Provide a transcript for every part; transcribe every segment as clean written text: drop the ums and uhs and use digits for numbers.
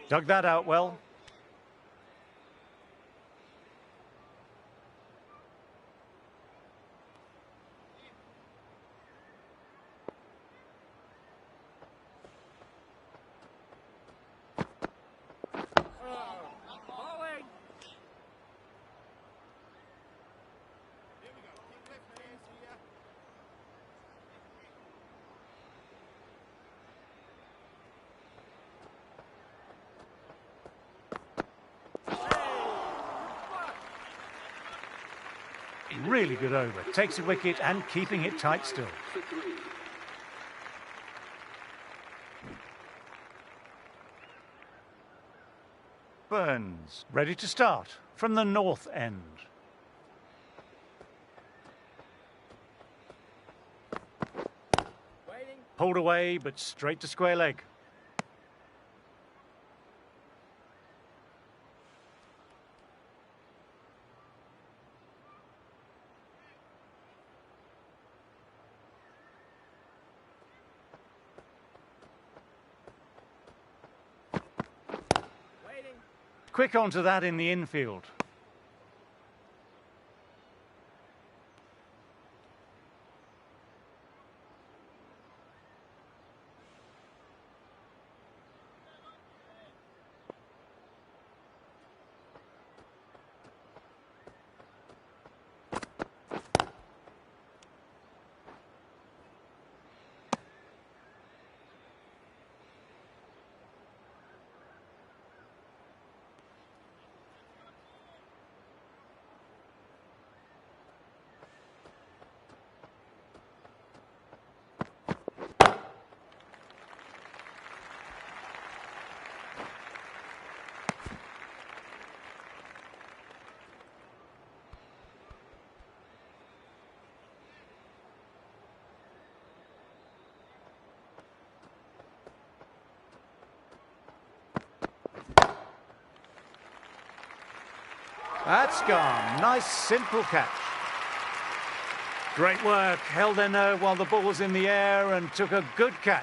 Dug that out well. Really good over. Takes a wicket and keeping it tight still. Burns, ready to start from the north end. Pulled away, but straight to square leg. Quick onto that in the infield. That's gone. Nice, simple catch. Great work. Held their nerve while the ball was in the air and took a good catch.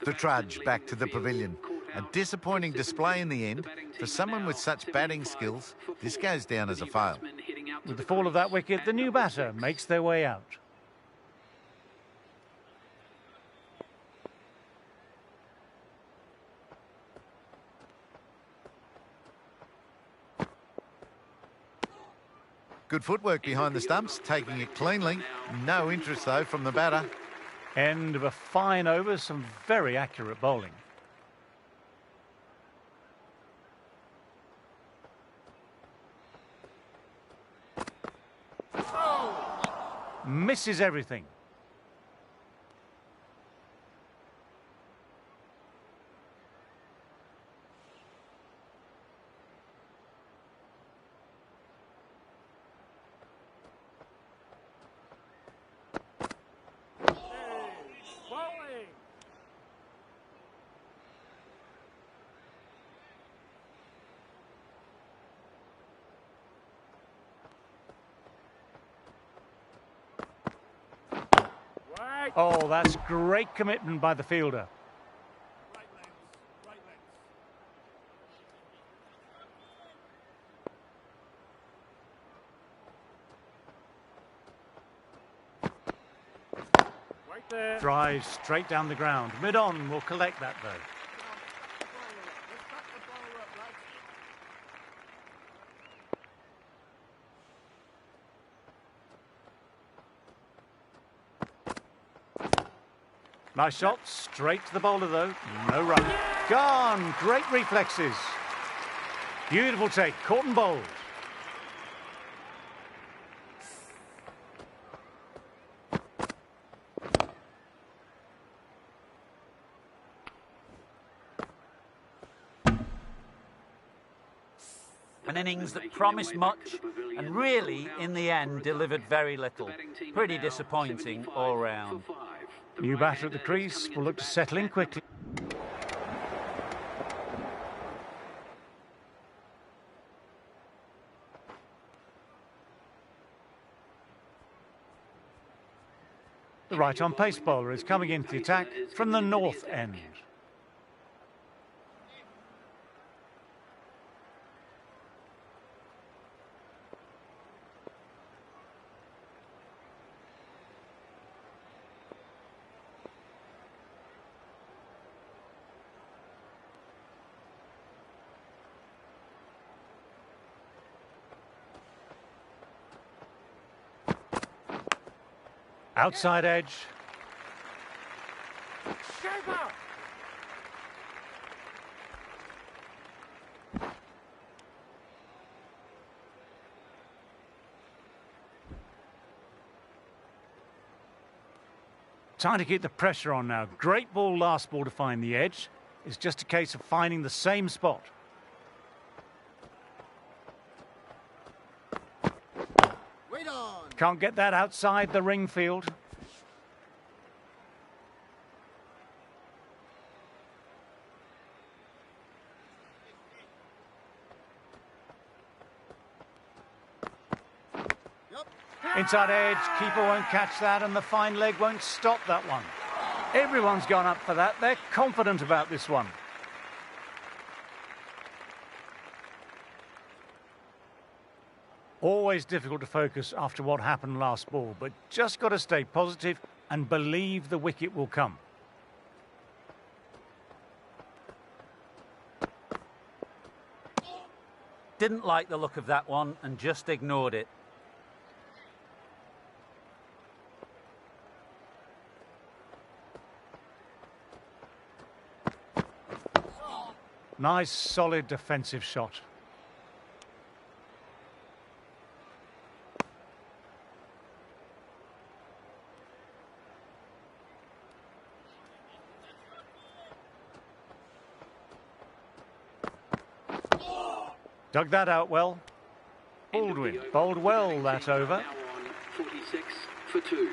The trudge back to the pavilion. A disappointing display in the end. For someone with such batting skills, this goes down as a fail. With the fall of that wicket, the new batter makes their way out. Good footwork behind the stumps, taking it cleanly. No interest, though, from the batter. End of a fine over, some very accurate bowling. Misses everything. Oh, that's great commitment by the fielder. Drives straight down the ground. Mid-on will collect that though. Nice shot, straight to the bowler though, no run. Gone, great reflexes. Beautiful take, caught and bowled. An innings that promised much and really, in the end, delivered very little. Pretty disappointing all round. New batter at the crease will look to settle in quickly. The right-on pace bowler is coming into the attack from the north end. Outside edge. Time to keep the pressure on now. Great ball last ball to find the edge. It's just a case of finding the same spot. Can't get that outside the ring field. Inside edge, keeper won't catch that and the fine leg won't stop that one. Everyone's gone up for that. They're confident about this one. Always difficult to focus after what happened last ball, but just got to stay positive and believe the wicket will come. Didn't like the look of that one and just ignored it. Nice, solid defensive shot. Dug that out well. Baldwin bowled well that over. 46 for 2.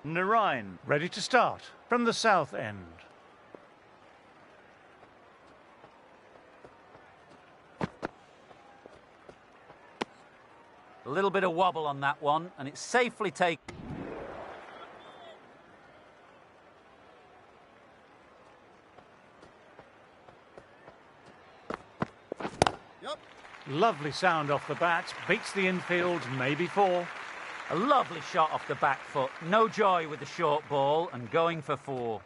Narine ready to start from the south end. A little bit of wobble on that one, and it's safely taken. Lovely sound off the bat, beats the infield, maybe 4. A lovely shot off the back foot. No joy with the short ball and going for 4.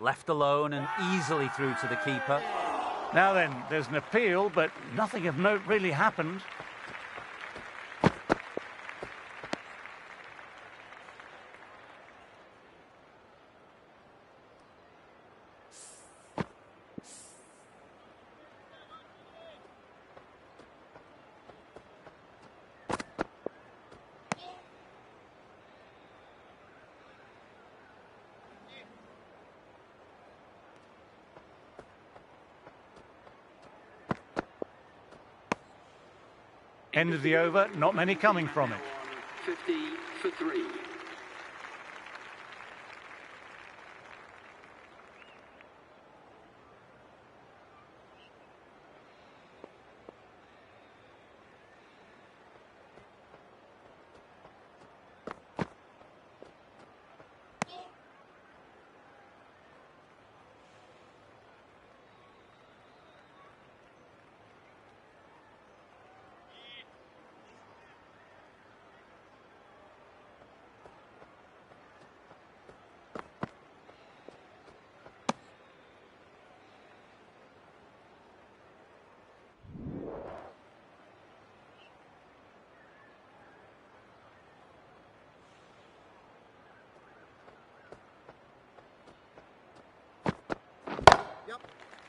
Left alone and easily through to the keeper. Now then, there's an appeal, but nothing of note really happened. End of the over, not many coming from it. 50 for 3.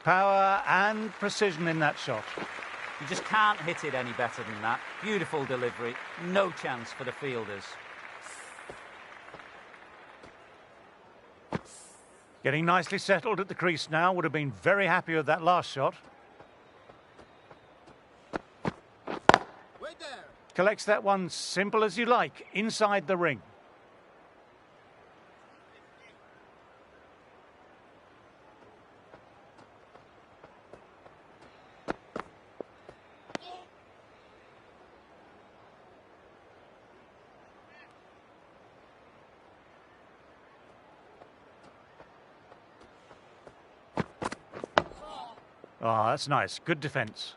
Power and precision in that shot. You just can't hit it any better than that. Beautiful delivery. No chance for the fielders. Getting nicely settled at the crease now. Would have been very happy with that last shot. Way down. Collects that one simple as you like, inside the ring. Oh, that's nice. Good defence.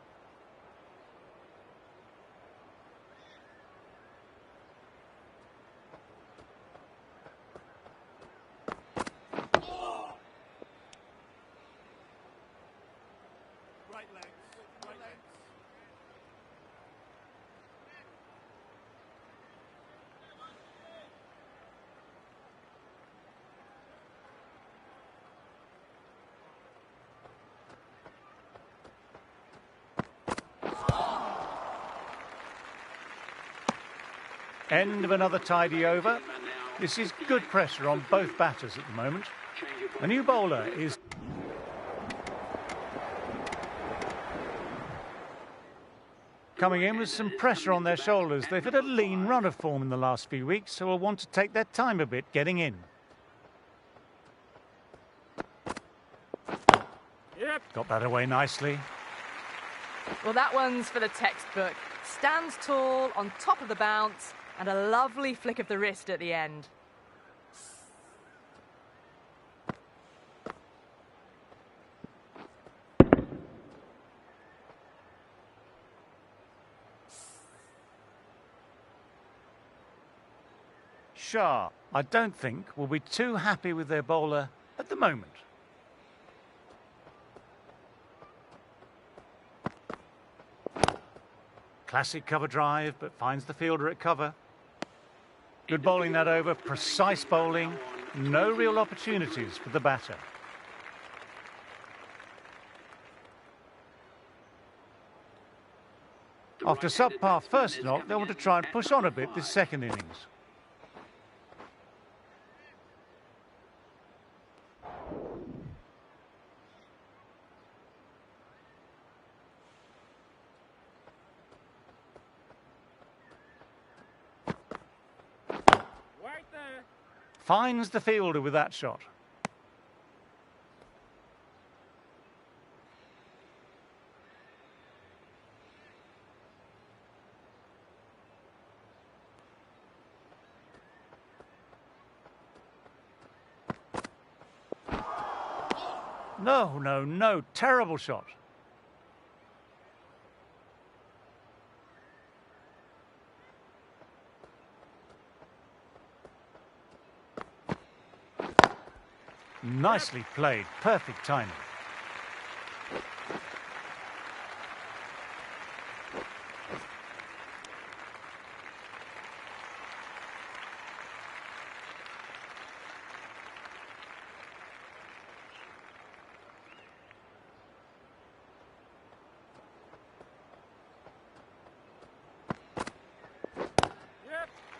End of another tidy over. This is good pressure on both batters at the moment. A new bowler is... coming in with some pressure on their shoulders. They've had a lean run of form in the last few weeks, so will want to take their time a bit getting in. Yep. Got that away nicely. Well, that one's for the textbook. Stands tall, on top of the bounce, and a lovely flick of the wrist at the end. Shah, I don't think, will be too happy with their bowler at the moment. Classic cover drive, but finds the fielder at cover. Good bowling that over, precise bowling, no real opportunities for the batter. After subpar first knock, they want to try and push on a bit this second innings. Finds the fielder with that shot. No, no, no. Terrible shot. Nicely played. Perfect timing.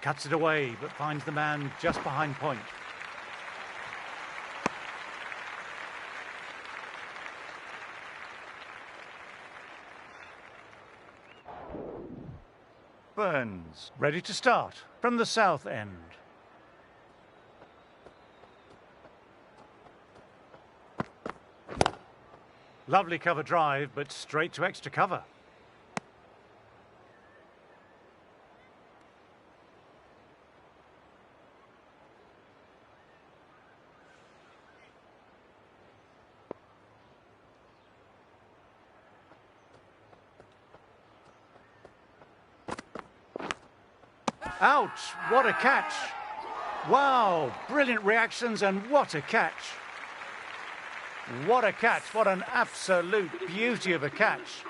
Cuts it away, but finds the man just behind point. Burns, ready to start from the south end. Lovely cover drive, but straight to extra cover. Ouch, what a catch. Wow, brilliant reactions and what a catch. What a catch, what an absolute beauty of a catch.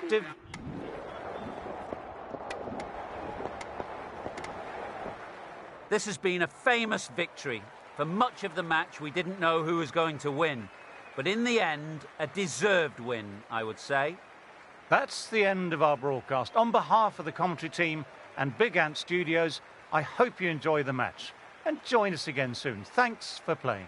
This has been a famous victory. For much of the match, we didn't know who was going to win. But in the end, a deserved win, I would say. That's the end of our broadcast. On behalf of the commentary team and Big Ant Studios, I hope you enjoy the match and join us again soon. Thanks for playing.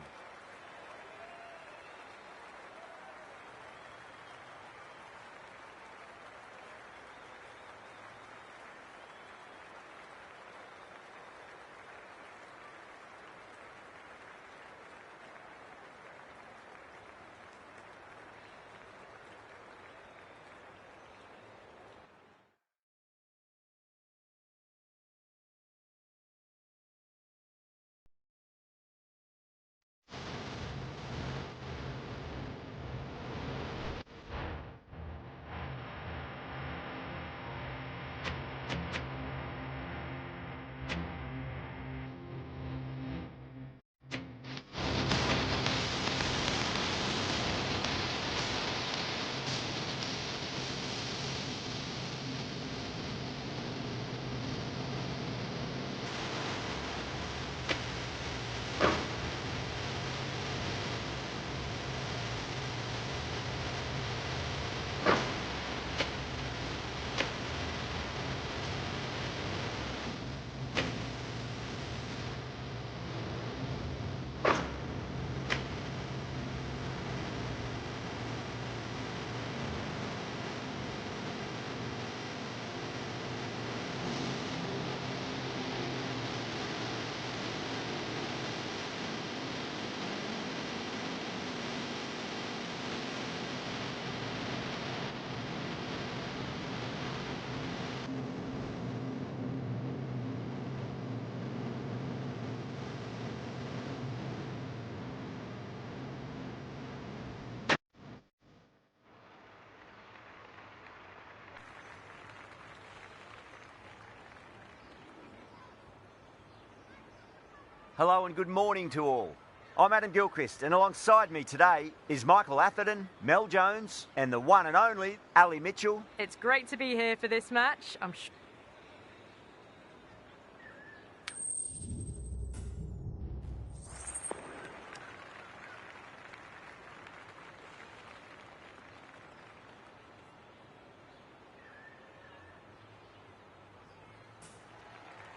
Hello and good morning to all. I'm Adam Gilchrist, and alongside me today is Michael Atherton, Mel Jones, and the one and only Ali Mitchell. It's great to be here for this match.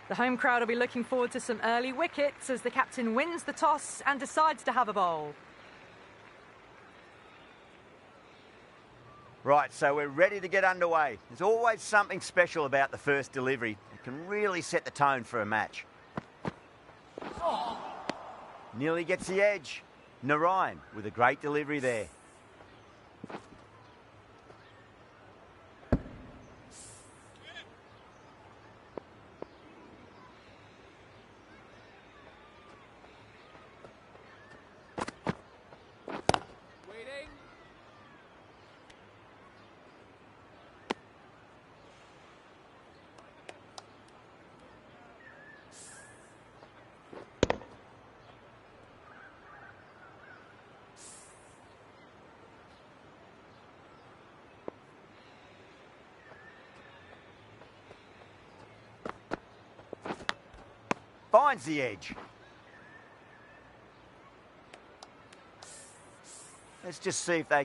The home crowd will be looking forward to some early wickets as the captain wins the toss and decides to have a bowl. Right, so we're ready to get underway. There's always something special about the first delivery. It can really set the tone for a match. Nearly gets the edge. Narayan with a great delivery there. Finds the edge. Let's just see if they...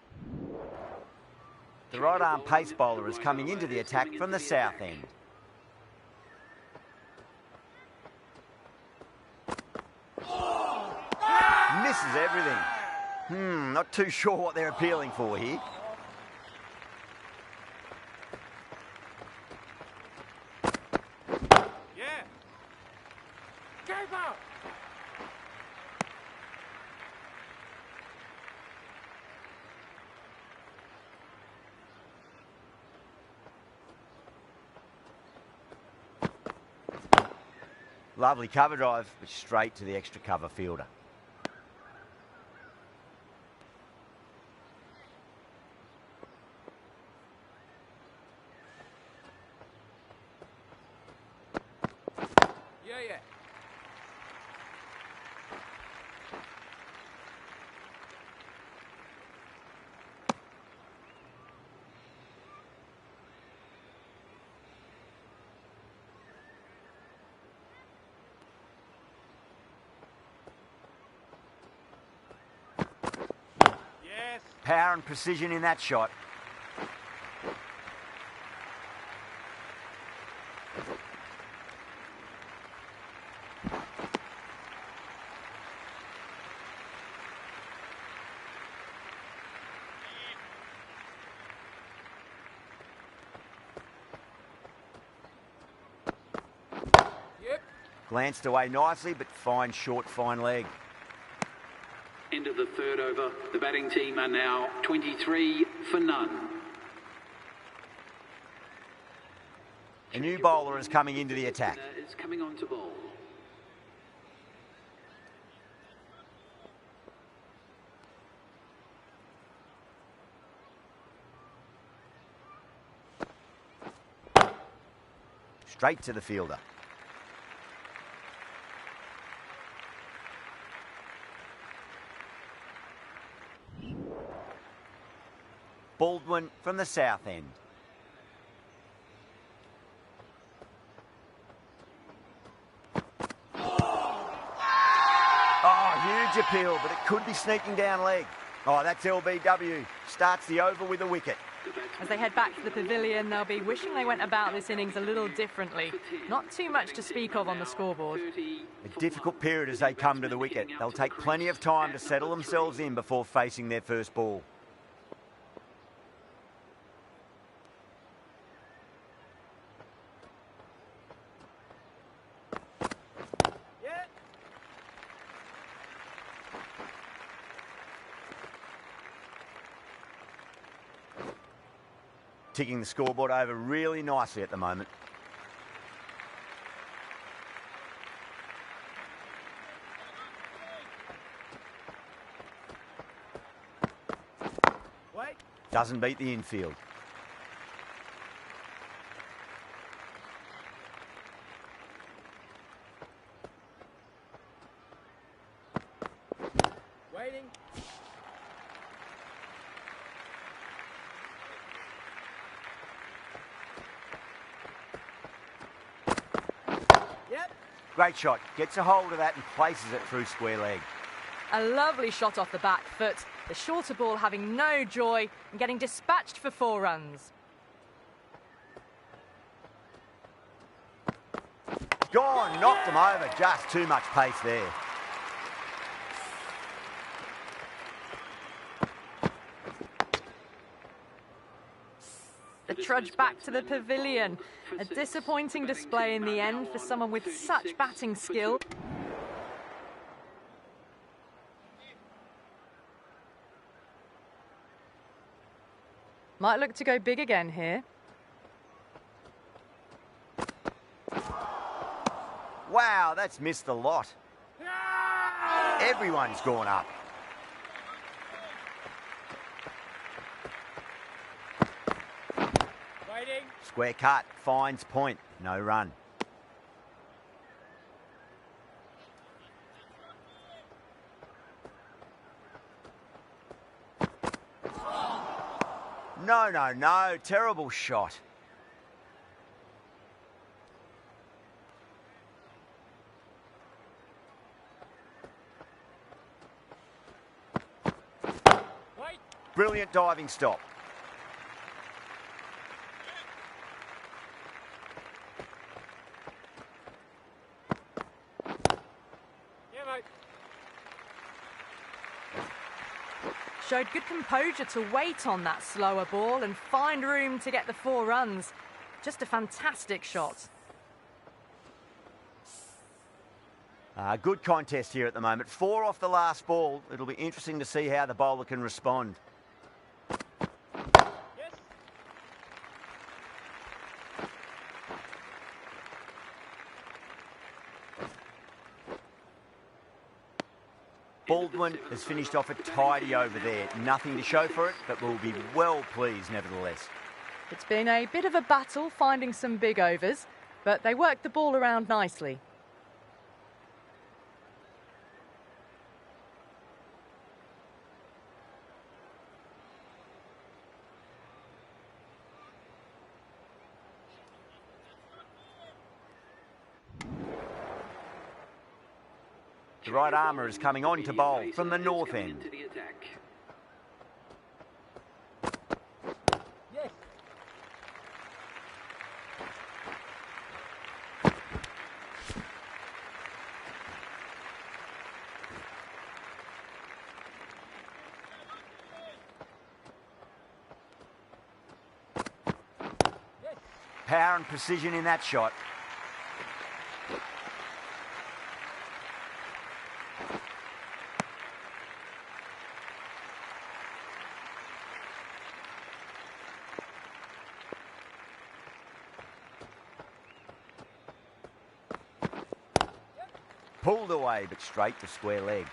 The right arm pace bowler is coming into the attack from the south end. Misses everything. Not too sure what they're appealing for here. Lovely cover drive, but straight to the extra cover fielder. Power and precision in that shot. Glanced away nicely, but fine short, fine leg. End of the third over. The batting team are now 23 for none. A new bowler is coming into the attack. Is coming on to bowl. Straight to the fielder. Baldwin from the south end. Oh, huge appeal, but it could be sneaking down leg. Oh, that's LBW. Starts the over with a wicket. As they head back to the pavilion, they'll be wishing they went about this innings a little differently. Not too much to speak of on the scoreboard. A difficult period as they come to the wicket. They'll take plenty of time to settle themselves in before facing their first ball. Ticking the scoreboard over really nicely at the moment. Doesn't beat the infield. Great shot. Gets a hold of that and places it through square leg. A lovely shot off the back foot. The shorter ball having no joy and getting dispatched for 4 runs. Gone, knocked them over. Just too much pace there. The trudge back to the pavilion. A disappointing display in the end for someone with such batting skill. Might look to go big again here. Wow, that's missed a lot. Everyone's gone up. Square cut, finds point, no run. No, terrible shot. Brilliant diving stop. Showed good composure to wait on that slower ball and find room to get the 4 runs. Just a fantastic shot. Good contest here at the moment. 4 off the last ball. It'll be interesting to see how the bowler can respond. Baldwin has finished off a tidy over there. Nothing to show for it, but we'll be well pleased nevertheless. It's been a bit of a battle finding some big overs, but they worked the ball around nicely. The right armour is coming on to bowl from the north end. Power and precision in that shot. Pulled away, but straight to square leg.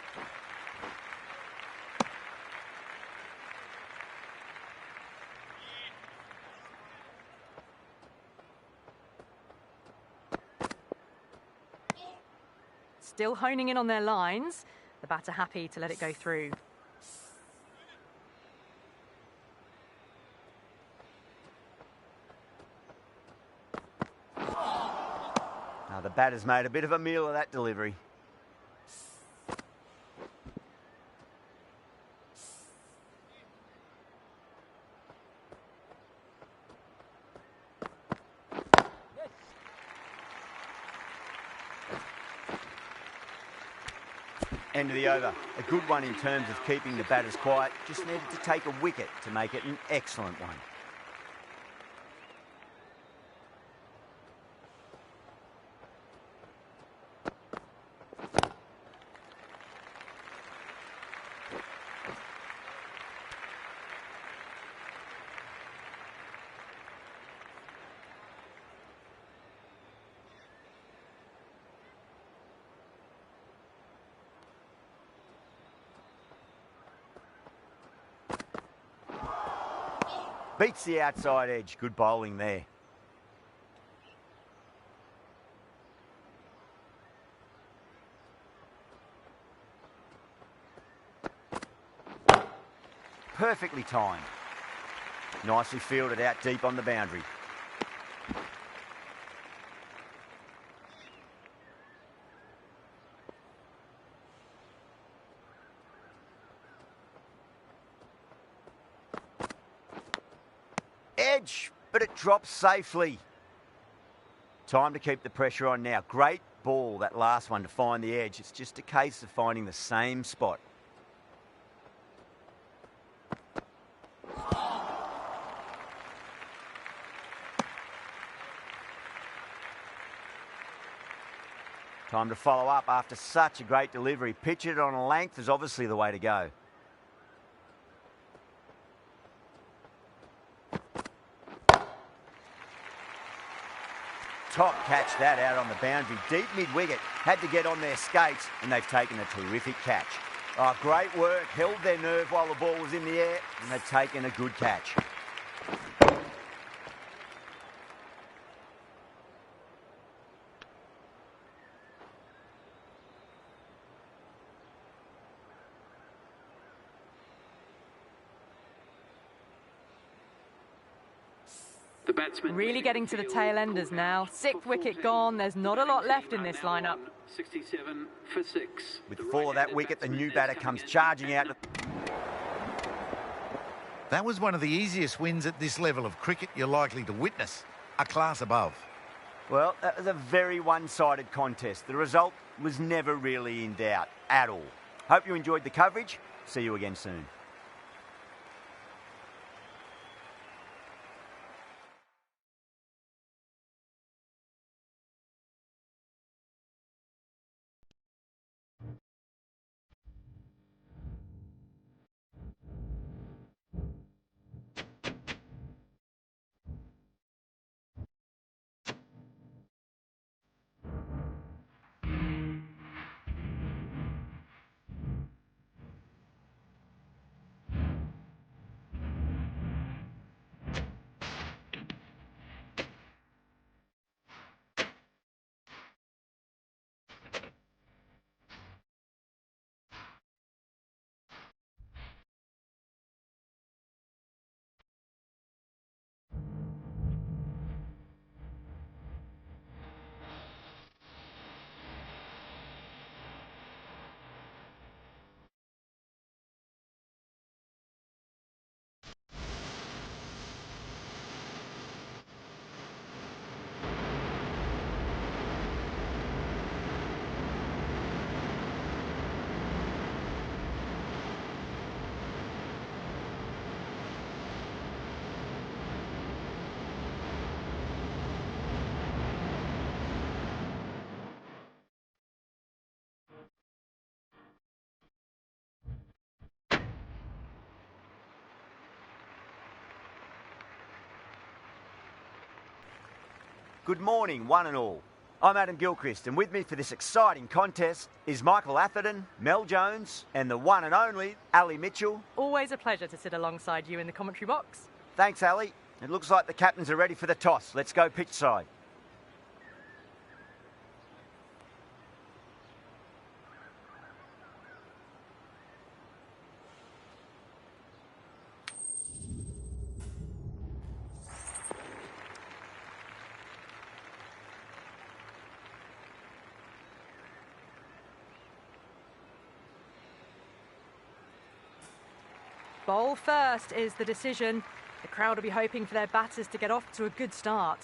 Still honing in on their lines. The batter happy to let it go through. Now the batter's made a bit of a meal of that delivery. End of the over. A good one in terms of keeping the batters quiet. Just needed to take a wicket to make it an excellent one. Beats the outside edge. Good bowling there. perfectly timed. Nicely fielded out deep on the boundary. Edge, but it drops safely. Time to keep the pressure on now. Great ball, that last one, to find the edge. It's just a case of finding the same spot. Time to follow up after such a great delivery. Pitch it on a length is obviously the way to go. Top catch that out on the boundary. Deep mid-wicket. Had to get on their skates, and they've taken a terrific catch. Oh, great work. Held their nerve while the ball was in the air, and they've taken a good catch. The batsman Really getting to the tail enders now. Sixth wicket gone. There's not a lot left in this lineup. 67 for 6. With the fall of that wicket, the new batter comes charging out. That was one of the easiest wins at this level of cricket you're likely to witness. A class above. Well, that was a very one-sided contest. The result was never really in doubt at all. Hope you enjoyed the coverage. See you again soon. Good morning, one and all. I'm Adam Gilchrist, and with me for this exciting contest is Michael Atherton, Mel Jones, and the one and only Ali Mitchell. Always a pleasure to sit alongside you in the commentary box. Thanks, Ali. It looks like the captains are ready for the toss. Let's go pitch side. Bowl first is the decision. The crowd will be hoping for their batters to get off to a good start.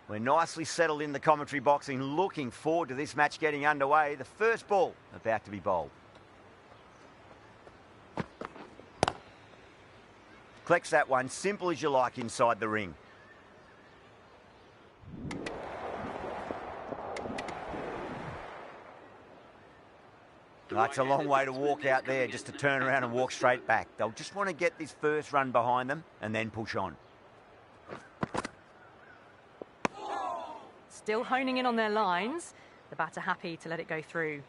We're nicely settled in the commentary boxing, looking forward to this match getting underway. The first ball about to be bowled. Collects that one, simple as you like, inside the ring. That's a long way to walk out there, just to turn around and walk straight back. They'll just want to get this first run behind them and then push on. Still honing in on their lines. The batter happy to let it go through.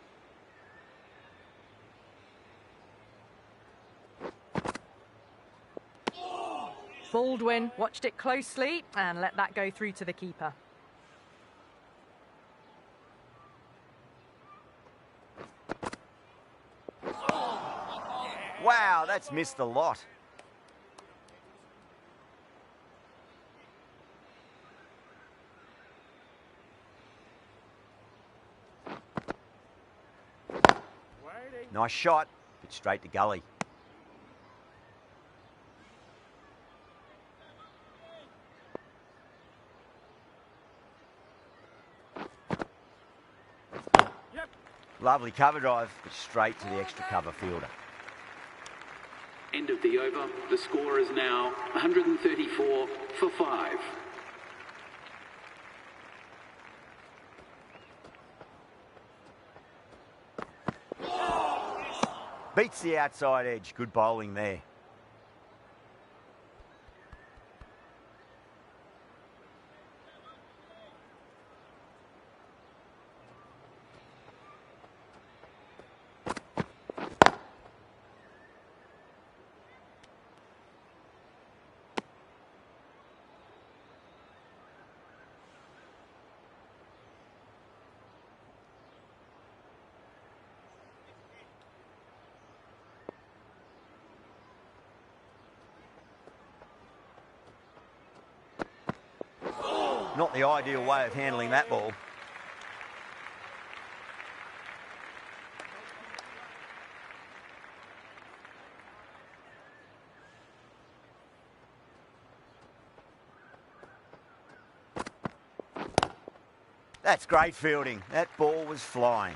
Baldwin watched it closely and let that go through to the keeper. Wow, that's missed a lot. Nice shot, but straight to gully. Lovely cover drive, but straight to the extra cover fielder. End of the over. The score is now 134 for 5. Beats the outside edge. Good bowling there. Not the ideal way of handling that ball. That's great fielding. That ball was flying.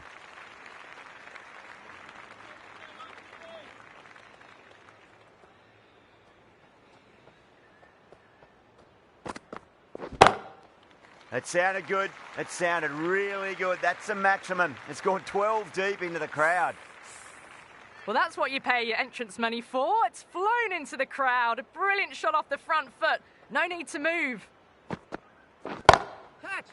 That sounded good. That sounded really good. That's a maximum. It's gone 12 deep into the crowd. Well, that's what you pay your entrance money for. It's flown into the crowd. A brilliant shot off the front foot. No need to move. Catch.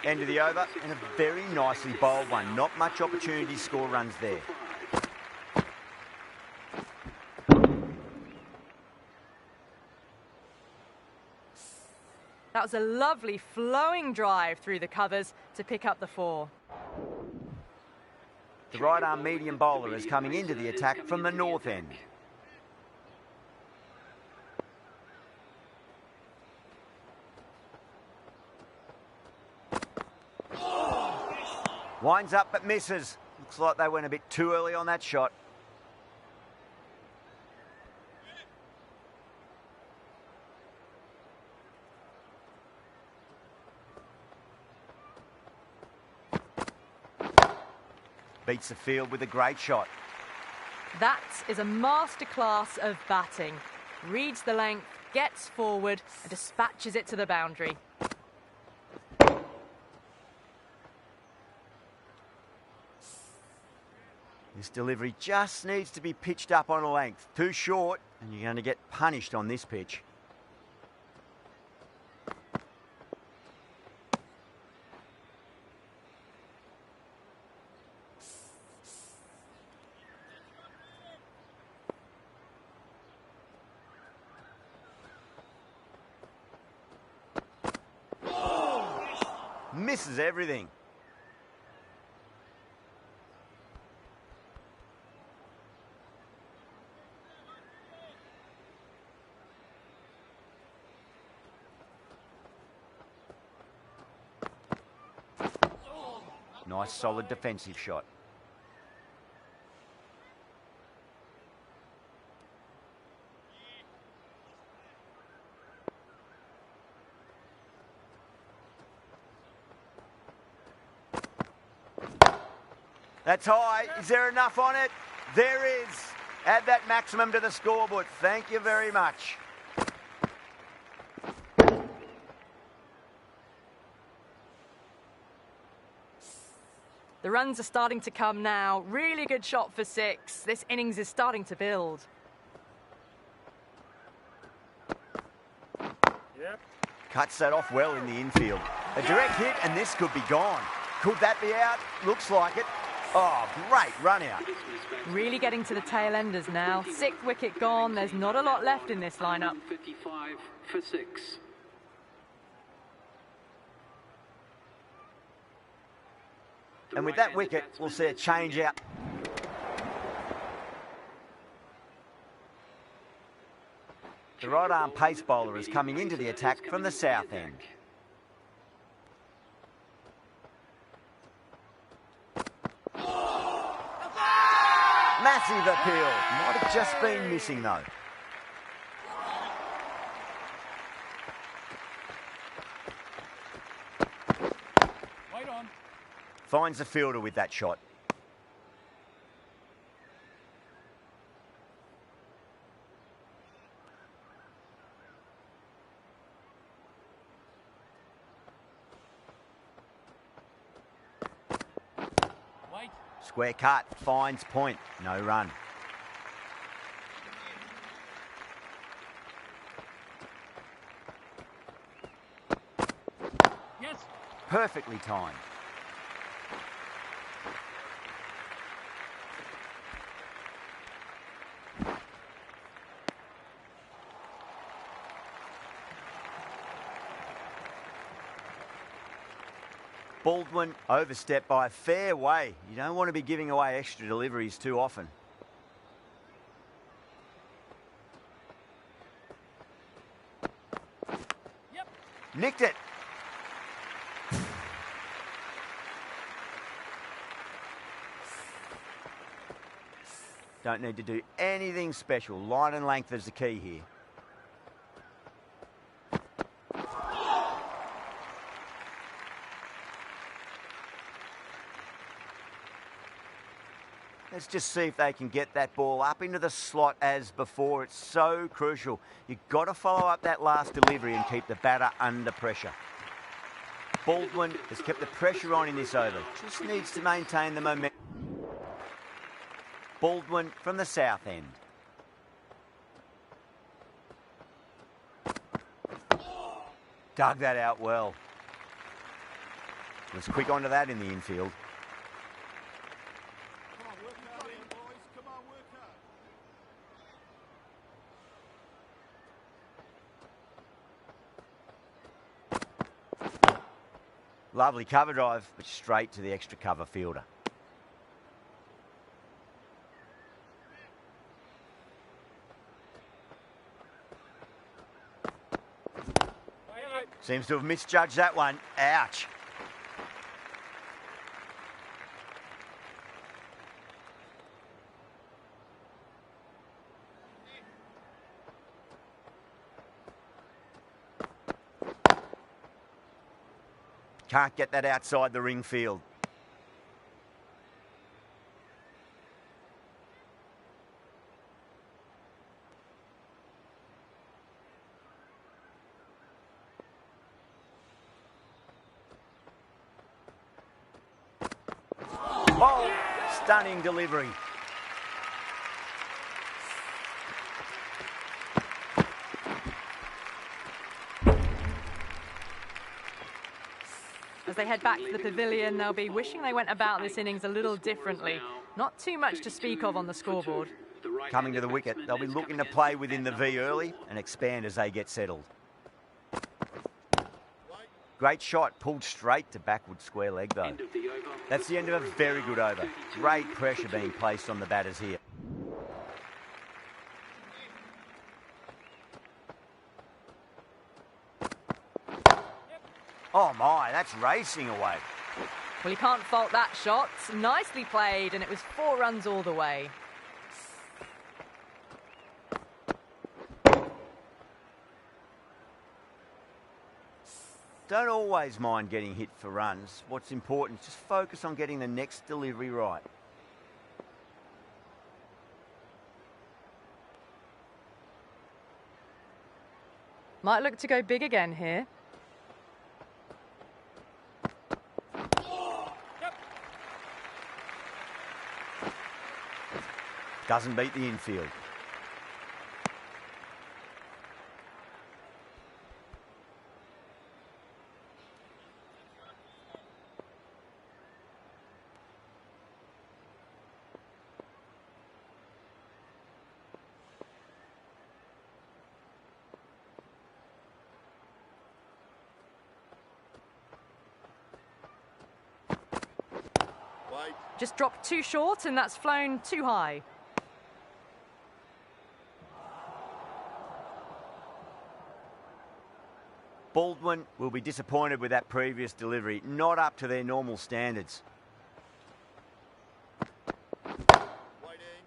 End of the over, and a very nicely bowled one. Not much opportunity to score runs there. That was a lovely flowing drive through the covers to pick up the 4. The right arm medium bowler is coming into the attack from the north end. Winds up but misses. Looks like they went a bit too early on that shot. Beats the field with a great shot. That is a masterclass of batting. Reads the length, gets forward and dispatches it to the boundary. This delivery just needs to be pitched up on a length. Too short, and you're going to get punished on this pitch. Misses everything. Nice solid defensive shot. That's high. Is there enough on it? There is. Add that maximum to the scoreboard. Thank you very much. The runs are starting to come now. Really good shot for 6. This innings is starting to build. Yep. Cuts that off well in the infield. A direct hit and this could be gone. Could that be out? Looks like it. Oh, great run out. Really getting to the tail enders now. 6th wicket gone. There's not a lot left in this lineup. 55 for 6. And with that wicket, we'll see a change out. The right-arm pace bowler is coming into the attack from the south end. Massive appeal. Might have just been missing though. Wait on. Finds the fielder with that shot. Wait. Square cut, finds point, no run. Yes. Perfectly timed. Baldwin overstepped by a fair way. You don't want to be giving away extra deliveries too often. Yep. Nicked it. Don't need to do anything special. Line and length is the key here. Let's just see if they can get that ball up into the slot as before. It's so crucial. You've got to follow up that last delivery and keep the batter under pressure. Baldwin has kept the pressure on in this over. Just needs to maintain the momentum. Baldwin from the south end. Dug that out well. Was quick onto that in the infield. Lovely cover drive, but straight to the extra cover fielder. Seems to have misjudged that one. Ouch. Can't get that outside the ring field. Oh, stunning delivery. As they head back to the pavilion, they'll be wishing they went about this innings a little differently. Not too much to speak of on the scoreboard. Coming to the wicket, they'll be looking to play within the V early and expand as they get settled. Great shot, pulled straight to backward square leg though. That's the end of a very good over. Great pressure being placed on the batters here. Oh my, that's racing away. Well, you can't fault that shot. Nicely played, and it was 4 runs all the way. Don't always mind getting hit for runs. What's important is just focus on getting the next delivery right. Might look to go big again here. Doesn't beat the infield. Just dropped too short, and that's flown too high. Baldwin will be disappointed with that previous delivery, not up to their normal standards.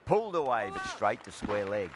Pulled away, but straight to square leg.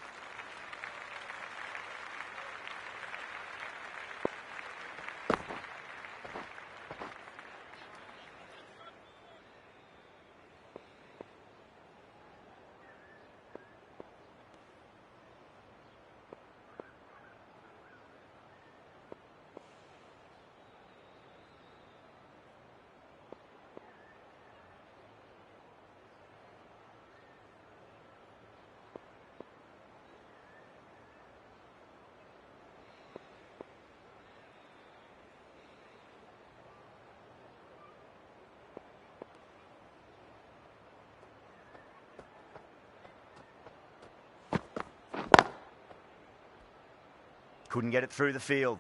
Couldn't get it through the field.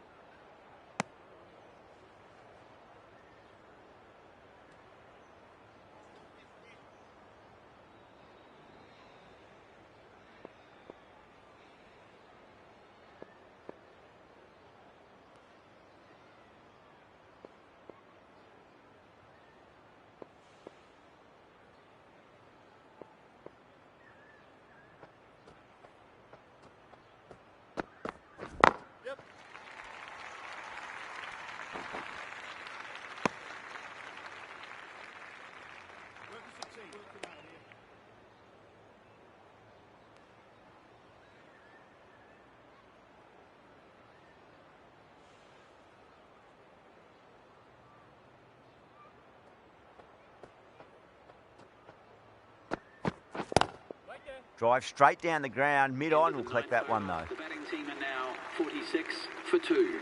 Drive straight down the ground, mid-on will collect that one though. The batting team are now 46 for 2.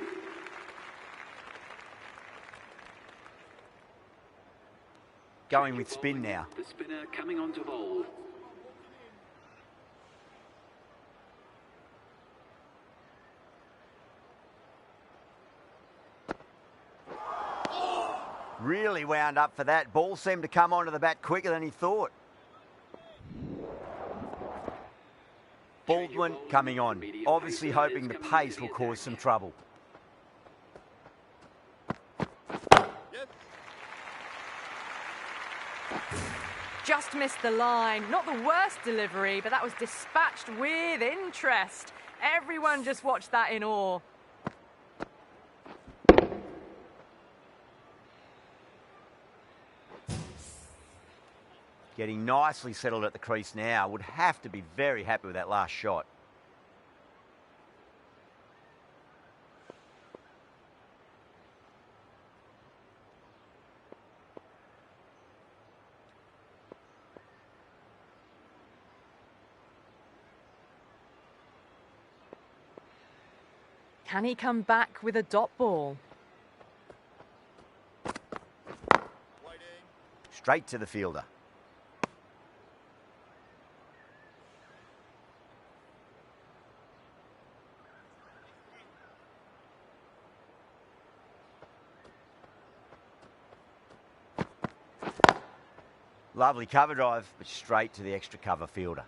Going with spin now. The spinner coming on to bowl. Really wound up for that. Ball seemed to come onto the bat quicker than he thought. Baldwin coming on, obviously hoping the pace will cause some trouble. Just missed the line. Not the worst delivery, but that was dispatched with interest. Everyone just watched that in awe. Getting nicely settled at the crease now. Would have to be very happy with that last shot. Can he come back with a dot ball? Straight to the fielder. Lovely cover drive, but straight to the extra cover fielder.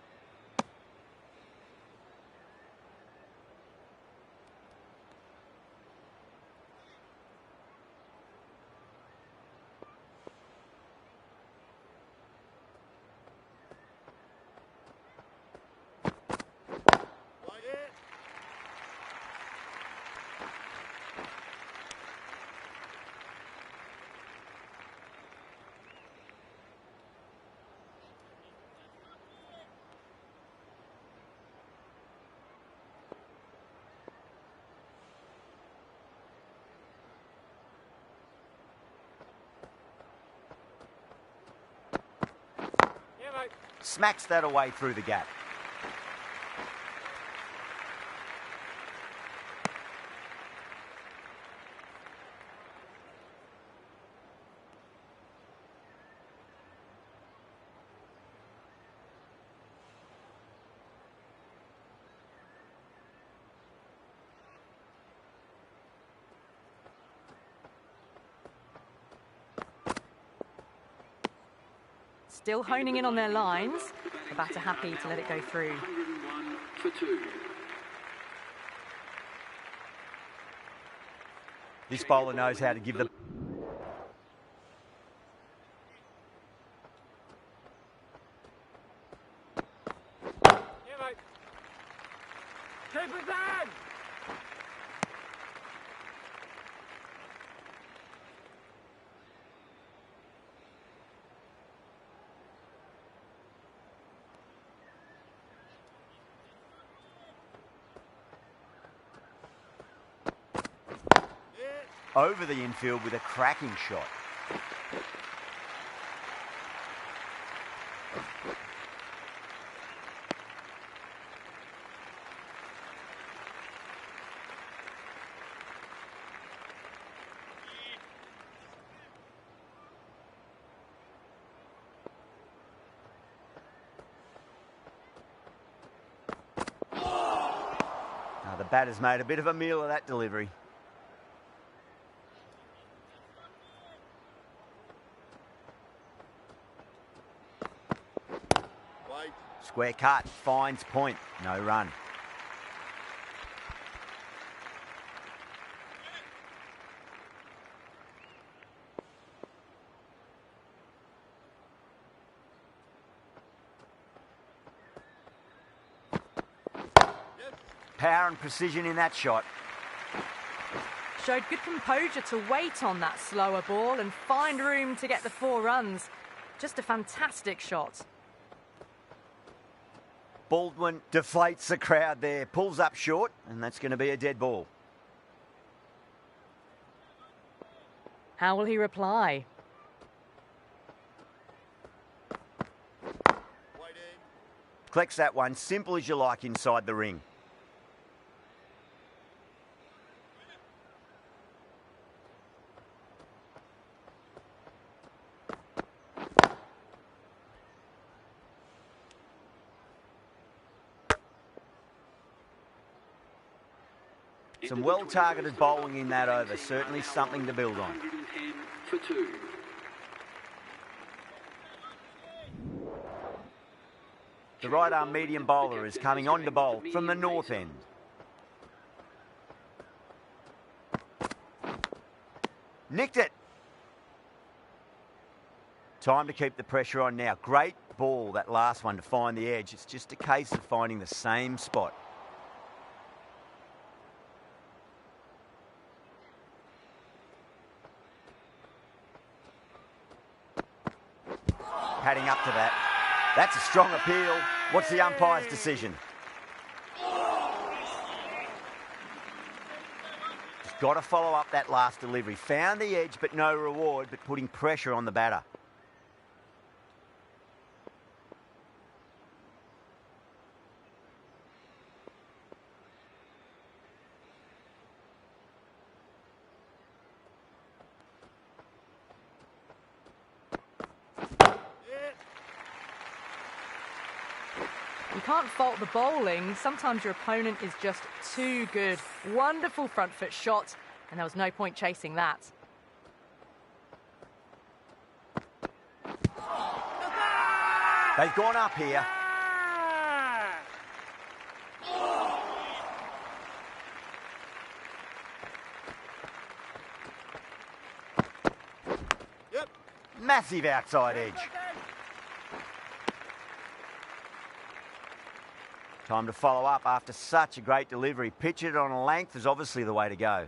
Smacks that away through the gap. Still honing in on their lines. The batter happy to let it go through. 101 for 2. This bowler knows how to give the... Yeah, mate. Keep it down. over the infield with a cracking shot. Now the batter's made a bit of a meal of that delivery. Square cut, finds point, no run. Power and precision in that shot. Showed good composure to wait on that slower ball and find room to get the 4 runs. Just a fantastic shot. Baldwin deflates the crowd there, pulls up short, and that's going to be a dead ball. How will he reply? Collects that one, simple as you like, inside the ring. Some well-targeted bowling in that over, certainly something to build on. 110 for 2. The right-arm medium bowler is coming on to bowl from the north end. Nicked it. Time to keep the pressure on now. Great ball, that last one, to find the edge. It's just a case of finding the same spot. Padding up to that. That's a strong appeal. What's the umpire's decision? Just got to follow up that last delivery. Found the edge, but no reward, but putting pressure on the batter. You can't fault the bowling. Sometimes your opponent is just too good. Wonderful front foot shot, and there was no point chasing that. They've gone up here. Yep. Massive outside edge. Time to follow up after such a great delivery. Pitch it on a length is obviously the way to go.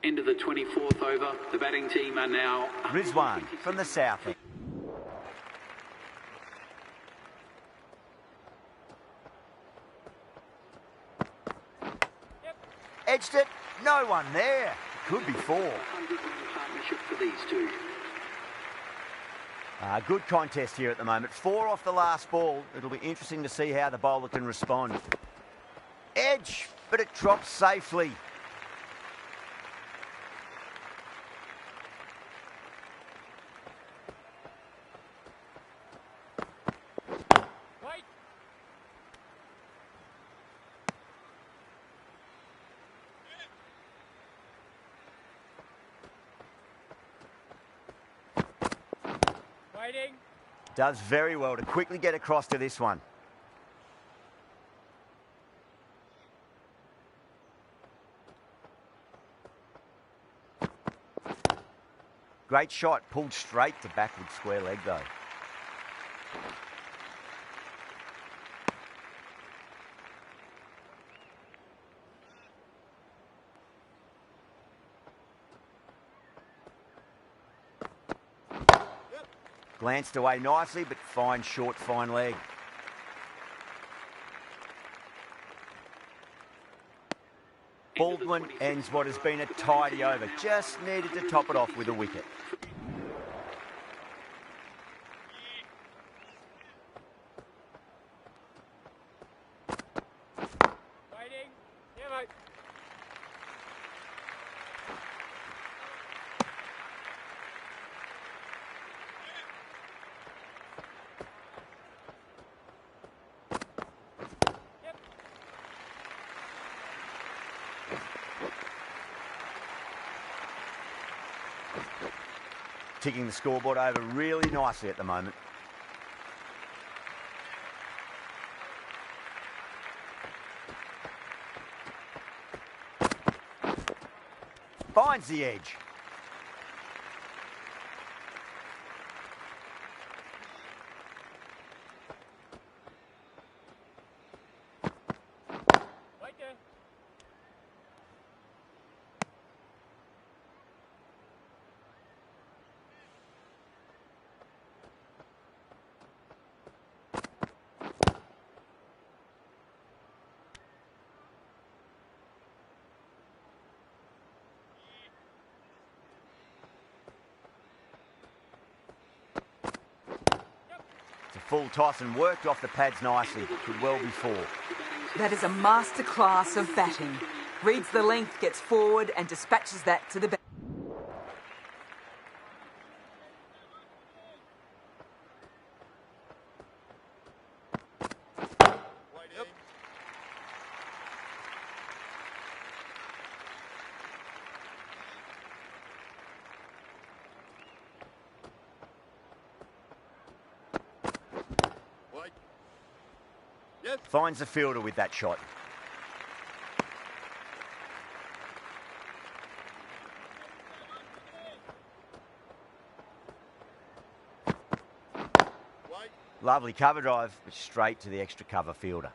End of the 24th over. The batting team are now... Rizwan from the south end. Edged it. No one there. Could be 4. 100-run partnership for these two. Good contest here at the moment. 4 off the last ball. It'll be interesting to see how the bowler can respond. Edge, but it drops safely. Wait. Waiting. Does very well to quickly get across to this one. Great shot, pulled straight to backward square leg though. Glanced away nicely, but fine short, fine leg. Baldwin ends what has been a tidy over. Just needed to top it off with a wicket. Waiting. Yeah, mate. Ticking the scoreboard over really nicely at the moment. Finds the edge. Wait there. It's a full toss and worked off the pads nicely. Could well be four. That is a masterclass of batting. Reads the length, gets forward and dispatches that to the back. Finds the fielder with that shot. Lovely cover drive, but straight to the extra cover fielder.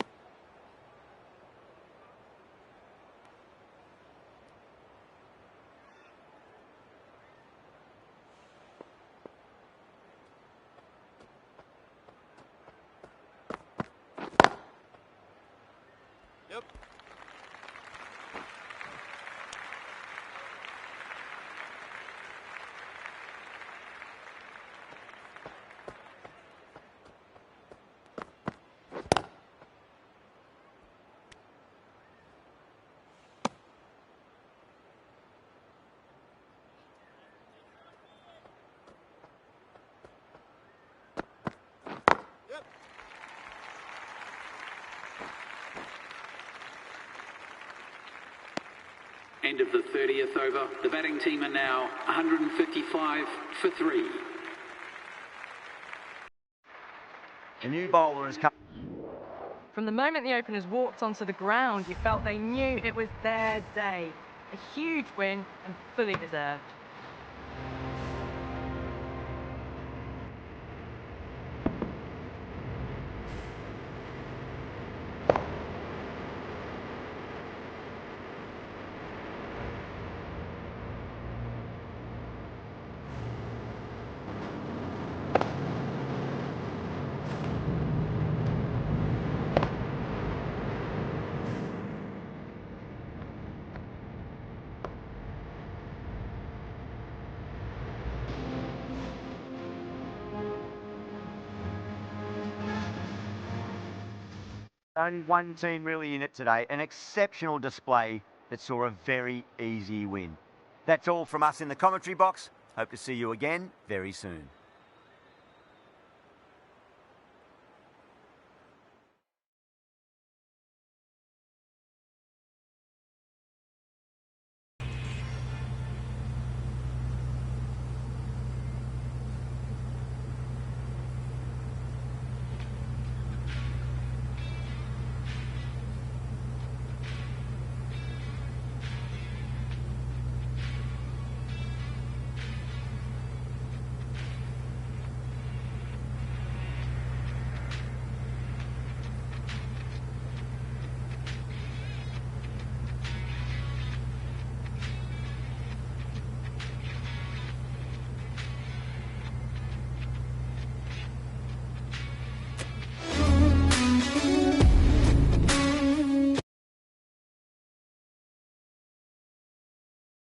End of the 30th over. The batting team are now 155 for 3. The new bowler has come. From the moment the openers walked onto the ground, you felt they knew it was their day. A huge win and fully deserved. Only one team really in it today. An exceptional display that saw a very easy win. That's all from us in the commentary box. Hope to see you again very soon.